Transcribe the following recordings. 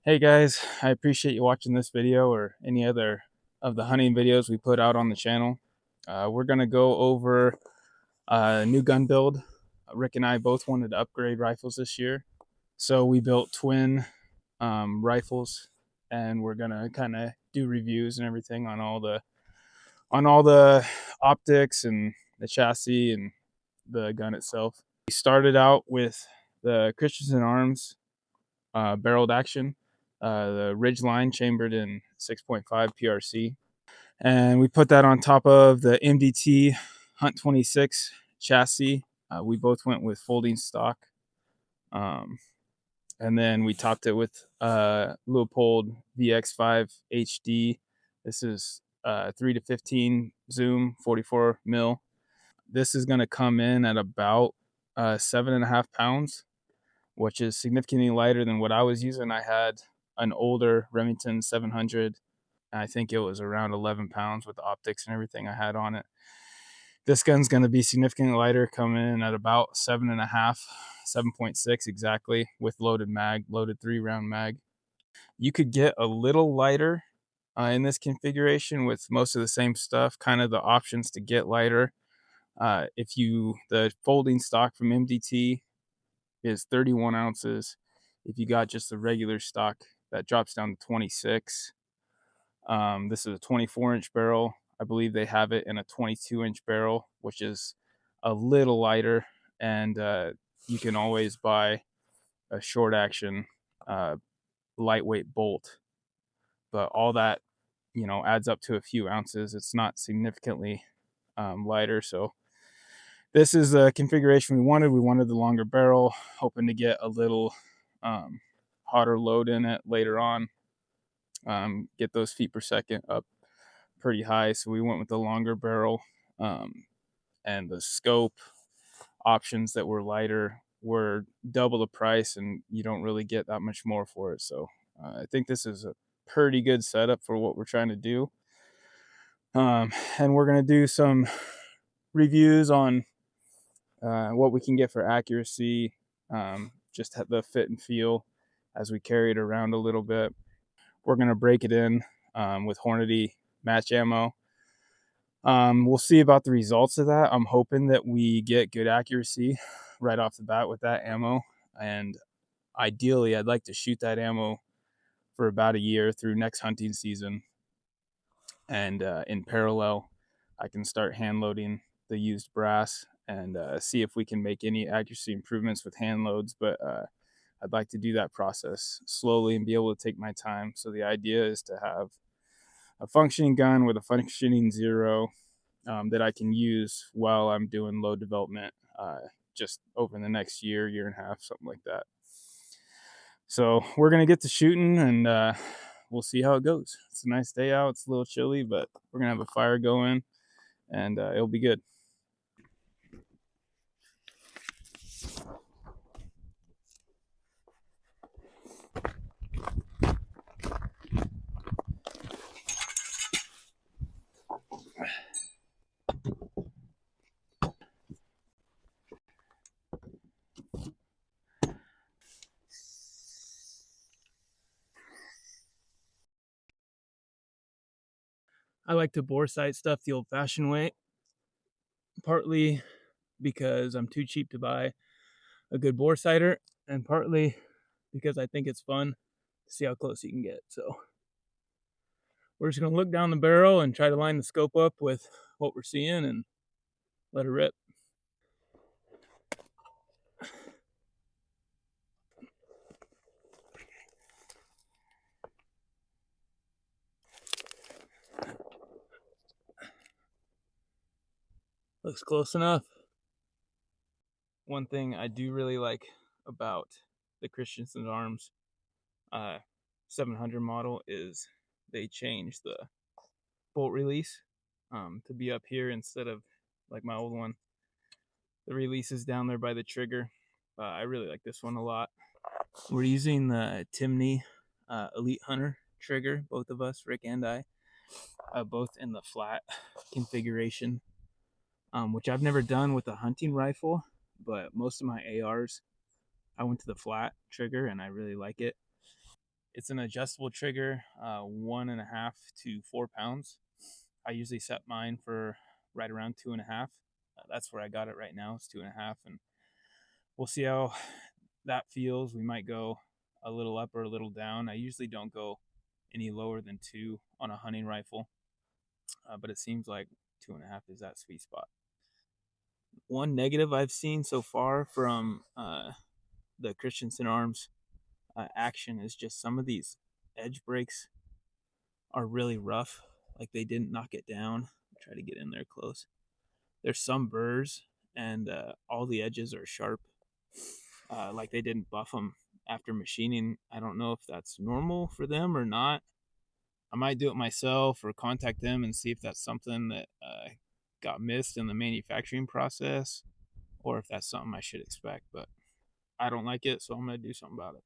Hey guys, I appreciate you watching this video or any other of the hunting videos we put out on the channel. We're going to go over a new gun build. Rick and I both wanted to upgrade rifles this year. So we built twin rifles, and we're going to kind of do reviews and everything on all the optics and the chassis and the gun itself. We started out with the Christensen arms barreled action, the ridge line chambered in 6.5 PRC. And we put that on top of the MDT Hunt 26 chassis. We both went with folding stock. And then we topped it with Leupold VX5 HD. This is 3 to 15 zoom, 44 mil. This is going to come in at about 7.5 pounds, which is significantly lighter than what I was using. I had an older Remington 700. I think it was around 11 pounds with the optics and everything I had on it. This gun's going to be significantly lighter, coming in at about 7.5, 7.6 exactly, with loaded 3-round mag. You could get a little lighter in this configuration with most of the same stuff, kind of the options to get lighter. The folding stock from MDT is 31 ounces. If you got just the regular stock, that drops down to 26. This is a 24-inch barrel. I believe they have it in a 22-inch barrel, which is a little lighter, and you can always buy a short action lightweight bolt. But all that, adds up to a few ounces. It's not significantly lighter. So this is the configuration we wanted. We wanted the longer barrel, hoping to get a little hotter load in it later on, get those feet per second up pretty high. So we went with the longer barrel, and the scope options that were lighter were double the price, and you don't really get that much more for it. So I think this is a pretty good setup for what we're trying to do. And we're going to do some reviews on what we can get for accuracy, just the fit and feel as we carry it around a little bit. We're going to break it in with Hornady match ammo. We'll see about the results of that. I'm hoping that we get good accuracy right off the bat with that ammo. And ideally, I'd like to shoot that ammo for about a year through next hunting season. And in parallel, I can start hand loading the used brass and see if we can make any accuracy improvements with hand loads. But I'd like to do that process slowly and be able to take my time. So the idea is to have a functioning gun with a functioning zero that I can use while I'm doing load development, just over the next year and a half, something like that. So we're going to get to shooting, and we'll see how it goes. It's a nice day out. It's a little chilly, but we're going to have a fire going, and it'll be good. I like to bore sight stuff the old-fashioned way, partly because I'm too cheap to buy a good bore sighter, and partly because I think it's fun to see how close you can get. So we're just going to look down the barrel and try to line the scope up with what we're seeing and let it rip. Looks close enough. One thing I do really like about the Christensen Arms 700 model is they changed the bolt release to be up here instead of like my old one. The release is down there by the trigger. I really like this one a lot. We're using the Timney Elite Hunter trigger, both of us, Rick and I, both in the flat configuration, which I've never done with a hunting rifle, but most of my ARs, I went to the flat trigger and I really like it. It's an adjustable trigger, 1.5 to 4 pounds. I usually set mine for right around 2.5. That's where I got it right now. It's 2.5, and we'll see how that feels. We might go a little up or a little down. I usually don't go any lower than 2 on a hunting rifle, but it seems like 2.5 is that sweet spot. One negative I've seen so far from the Christensen arms action is just some of these edge breaks are really rough. Like they didn't knock it down. Try to get in there close. There's some burrs, and all the edges are sharp. Like they didn't buff them after machining. I don't know if that's normal for them or not. I might do it myself or contact them and see if that's something that got missed in the manufacturing process, or if that's something I should expect. But I don't like it, so I'm going to do something about it.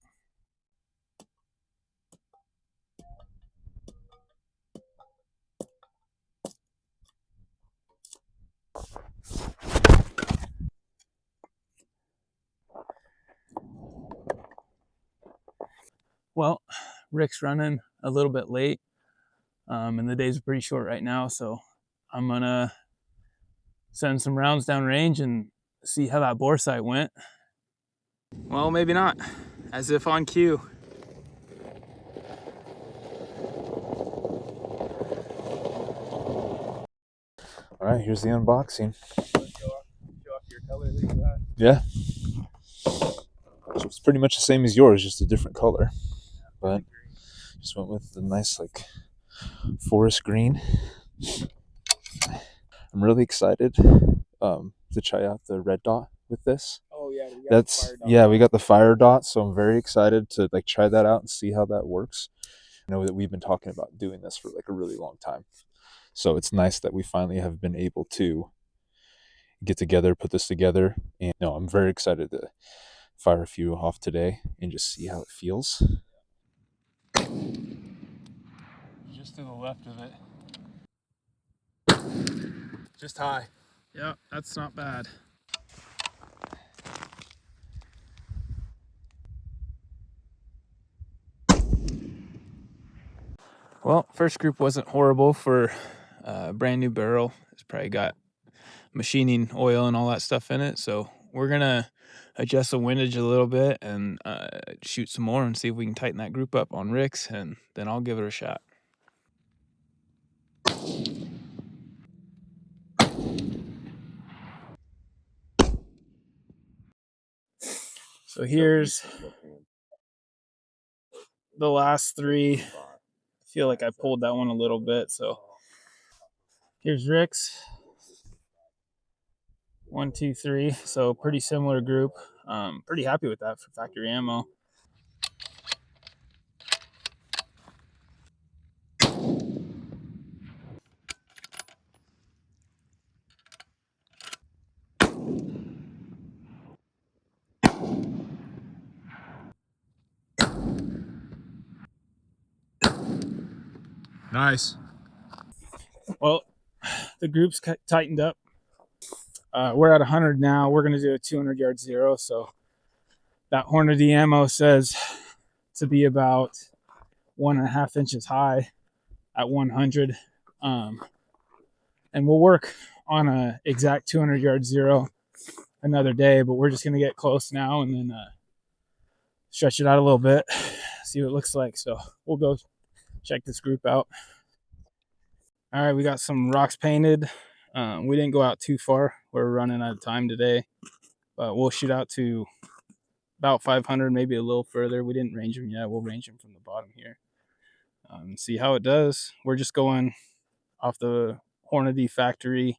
Well, Rick's running a little bit late, and the days are pretty short right now, so I'm going to send some rounds down range and see how that bore sight went. Well, maybe not. As if on cue. All right, here's the unboxing. Show off your color that you got. Yeah. So it's pretty much the same as yours, just a different color. But just went with the nice like forest green. I'm really excited to try out the red dot with this. Oh yeah, we got the fire dot, so I'm very excited to like try that out and see how that works. I know that we've been talking about doing this for like a really long time, so it's nice that we finally have been able to get together, put this together, and no, I'm very excited to fire a few off today and just see how it feels. Just to the left of it. Just high. Yep, that's not bad. Well, first group wasn't horrible for a brand new barrel. It's probably got machining oil and all that stuff in it. So we're going to adjust the windage a little bit and shoot some more and see if we can tighten that group up on Rick's, and then I'll give it a shot. So here's the last 3. I feel like I pulled that one a little bit. So here's Rick's. 1, 2, 3. So pretty similar group. Pretty happy with that for factory ammo. Nice. Well, the group's tightened up. We're at 100 now. We're going to do a 200-yard zero. So that Hornady ammo says to be about 1.5 inches high at 100. And we'll work on a exact 200-yard zero another day, but we're just going to get close now and then stretch it out a little bit, see what it looks like. So we'll go check this group out. All right, we got some rocks painted. We didn't go out too far. We're running out of time today, but we'll shoot out to about 500, maybe a little further. We didn't range them yet. We'll range them from the bottom here and see how it does. We're just going off the Hornady factory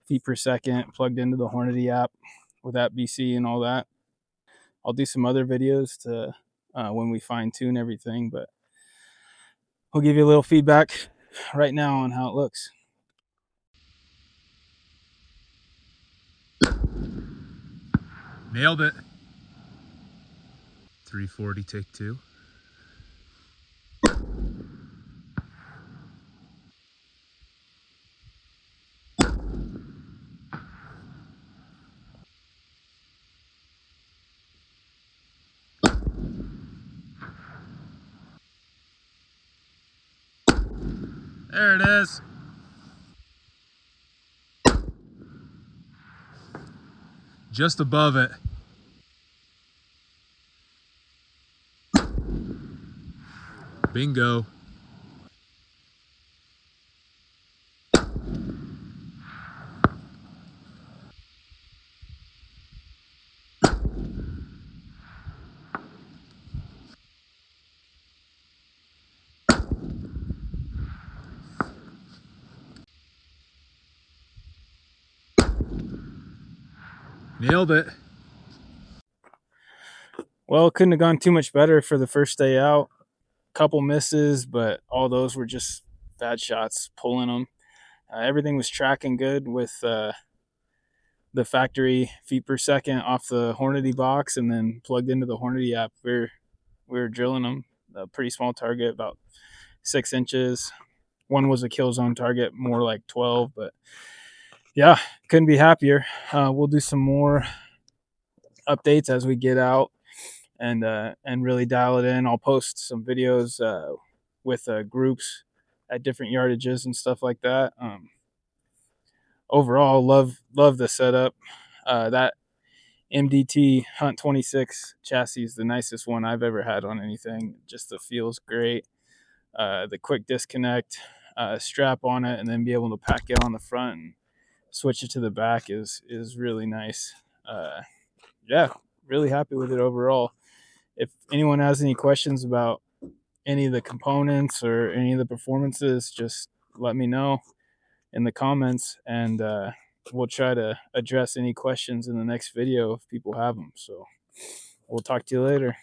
feet per second, plugged into the Hornady app with that BC and all that. I'll do some other videos to when we fine tune everything, but we'll give you a little feedback right now on how it looks. Nailed it. 340 take 2. There it is. Just above it. Bingo. Nailed it. Well, it couldn't have gone too much better for the first day out. Couple misses, but all those were just bad shots, pulling them. Everything was tracking good with the factory feet per second off the Hornady box, and then plugged into the Hornady app. We were drilling them. A pretty small target, about 6 inches. One was a kill zone target, more like 12, but yeah, couldn't be happier. We'll do some more updates as we get out and really dial it in. I'll post some videos with groups at different yardages and stuff like that. Overall, love the setup. That MDT Hunt 26 chassis is the nicest one I've ever had on anything. Just the feels great. The quick disconnect, strap on it, and then be able to pack it on the front and switch it to the back is really nice. Yeah, really happy with it overall. If anyone has any questions about any of the components or any of the performances, just let me know in the comments, and we'll try to address any questions in the next video if people have them. So we'll talk to you later.